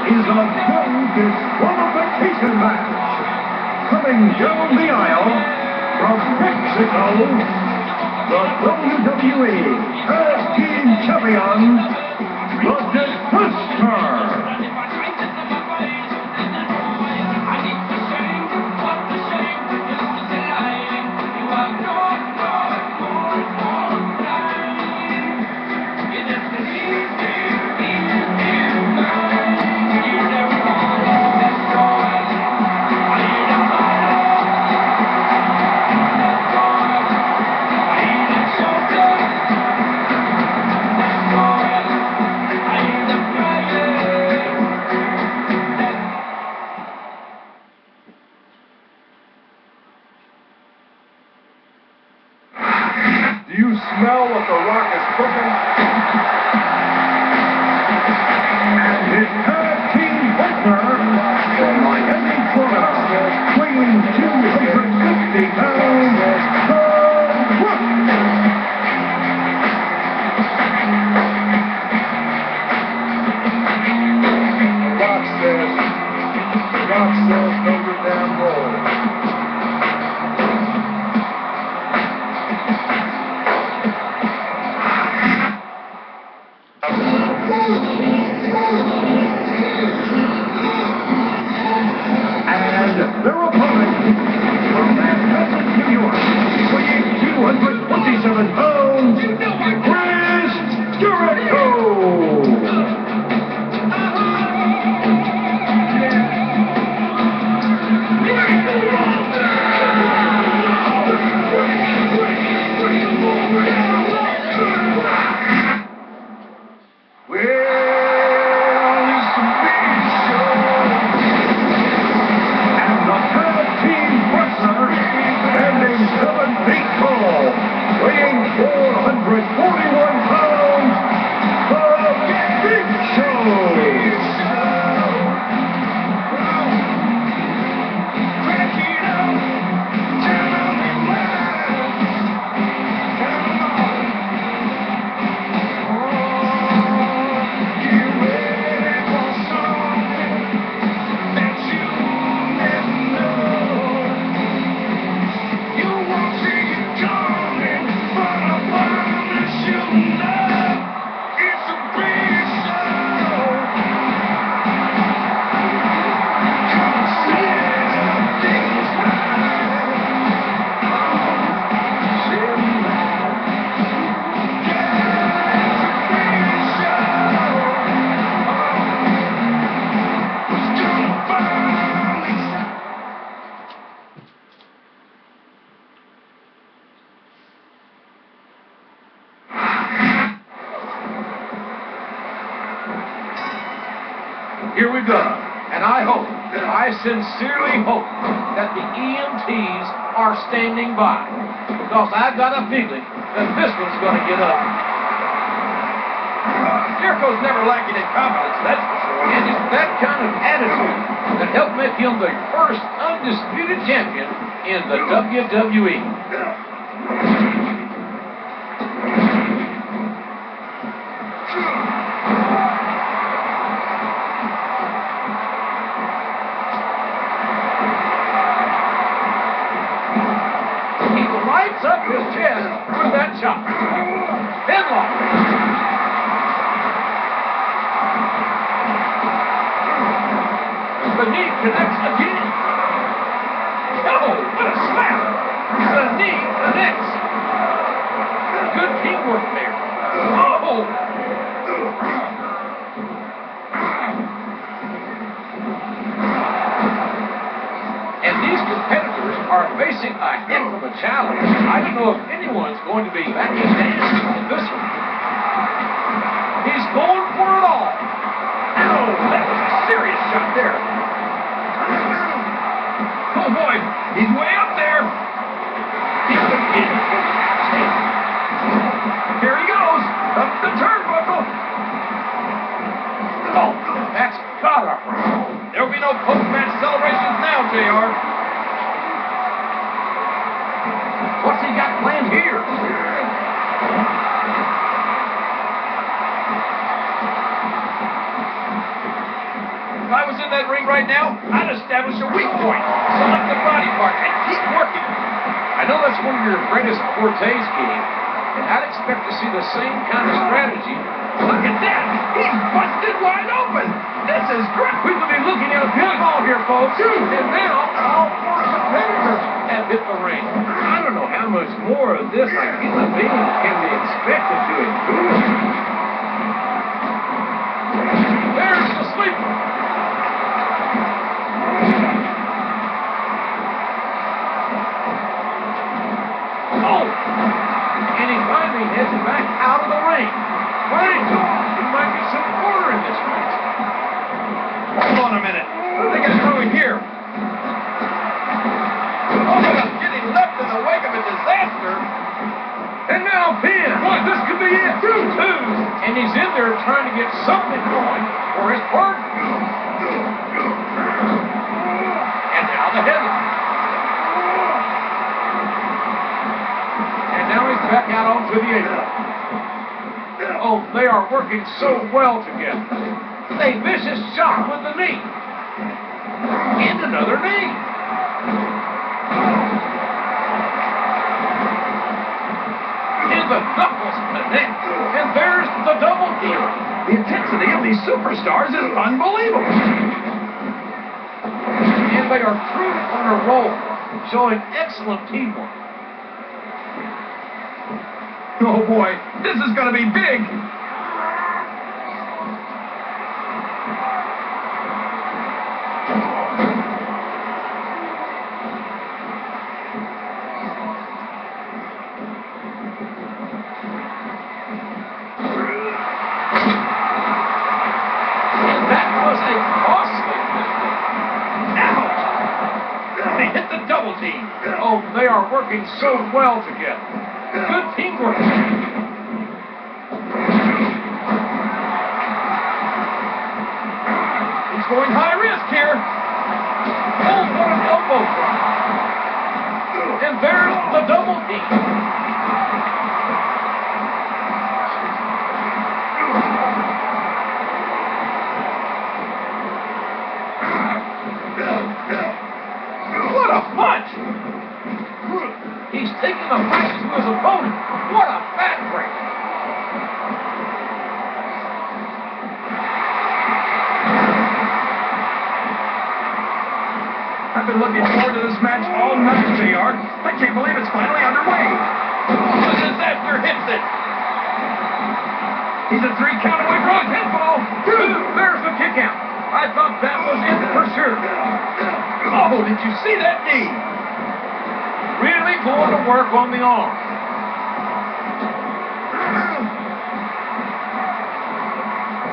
is a no disqualification match. Coming down the aisle from Mexico, the WWE Tag Team Champions, the Disgustor. Do you smell what The Rock is cooking? And his tag team partner from Miami, Florida, weighing 260 pounds, The Rock. The Rock says, know your damn role. And their opponent from Manhattan, New York, weighing 227 pounds, Chris Jericho. Weighing 441 pounds, The Big Show. Here we go, and I sincerely hope that the EMTs are standing by, because I've got a feeling that this one's going to get up. Jericho's never lacking in confidence, that's for sure, and it's that kind of attitude that helped make him the first undisputed champion in the WWE. Up his chest with that chop. Headlock. The knee connects again. Oh, what a slap. The knee connects. Good teamwork there. Oh. And these competitors are facing a heck of a challenge. I don't know if anyone's going to be backing down in this one. He's going for it all. Oh, that was a serious shot there. Oh boy, he's way up there. Here he goes, up the turnbuckle. Oh, that's gotta hurt. There'll be no post-match celebrations now, JR. What's he got planned here? that ring right now, I'd establish a weak point. Select the body part and keep working. I know that's one of your greatest fortes, King, and I'd expect to see the same kind of strategy. Look at that! He's busted wide open! This is great! We could be looking at a pinfall here, folks. And now, all four competitors have hit the ring. I don't know how much more of this a human being can be expected to endure. There's the sleeper. Oh! And he finally heads back out of the ring. Frank, he might get some order in this match. Hold on a minute. What do they got going here? Oh, I'm getting left in the wake of a disaster. And now pin. Boy, this could be it. 2-2. And he's in there trying to get something going for his partner. And now the headlock. And now he's back out onto the apron. Oh, they are working so well together. A vicious shot with the knee. And another knee. And the knuckles connect. And there's the double kick. The intensity of these superstars is unbelievable. And they are truly on a roll, showing excellent teamwork. Oh boy, this is going to be big. That was a costly mistake. Ouch! They hit the double team. Oh, they are working so well together. Good teamwork. He's going high risk here. Oh, what an elbow drop. And there's the double team. What a punch! He's taking the punches to his opponent. What a back break. I've been looking forward to this match all night, JR. I can't believe it's finally underway. The disaster hits it. He's a 3 count away from a pinfall. There's the kick out. I thought that was it for sure. Oh, did you see that knee? Really going to work on the arm.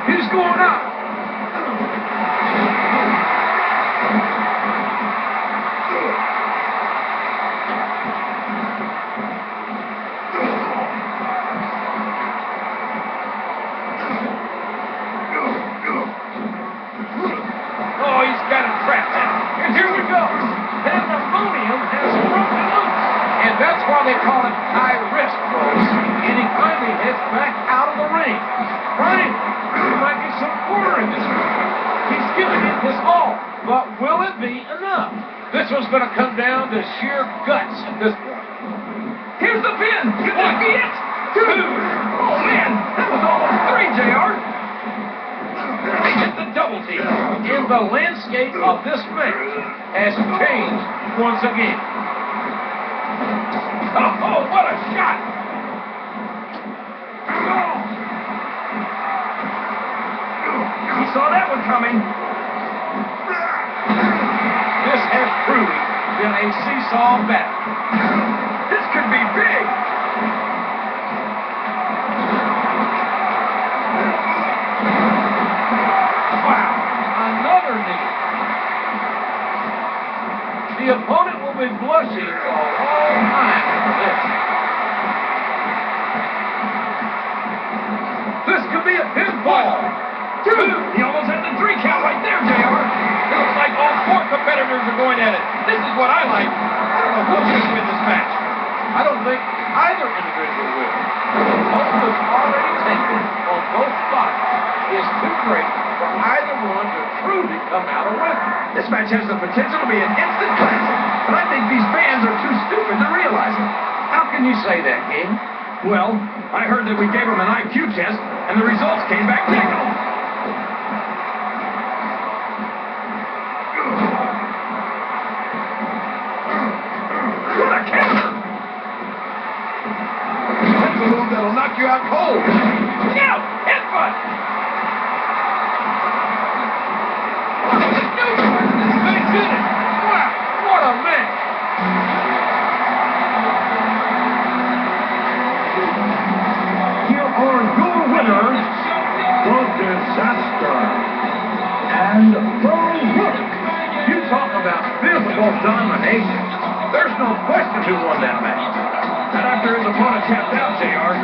He's going up. Oh, he's got him trapped now. And here we go. Pandemonium has broken loose. And that's why they call it high risk, folks. And he finally heads back out of the ring. Frank, he might get some order in this one. He's giving it his all. But will it be enough? This one's going to come down to sheer guts at this point. Here's the pin. Could that be it? 2. Oh, man. That was almost 3, JR. They hit the double team. And the landscape of this match has changed once again. Oh, what a shot. He saw that one coming. This has truly been a seesaw battle. This could be big. Wow, another knee. The opponent will be blushing for a long time for this. This could be a pinfall. 2. He almost had the 3 count right there, JR. It looks like all 4 competitors are going at it. This is what I like. I don't know who's going to win this match. I don't think either individual will. Hope was already taken on both spots is too great for either one to truly come out a winner. This match has the potential to be an instant classic, but I think these fans are too stupid to realize it. How can you say that, King? Well, I heard that we gave them an IQ test, and the results came back negative. What a counter! That's a move that'll knock you out cold. No! Headbutt! They did it! Wow, what a match! Here are your winners, The Disaster and The Rook. You talk about physical domination. There's no question who won that match. And after his opponent tapped out, JR,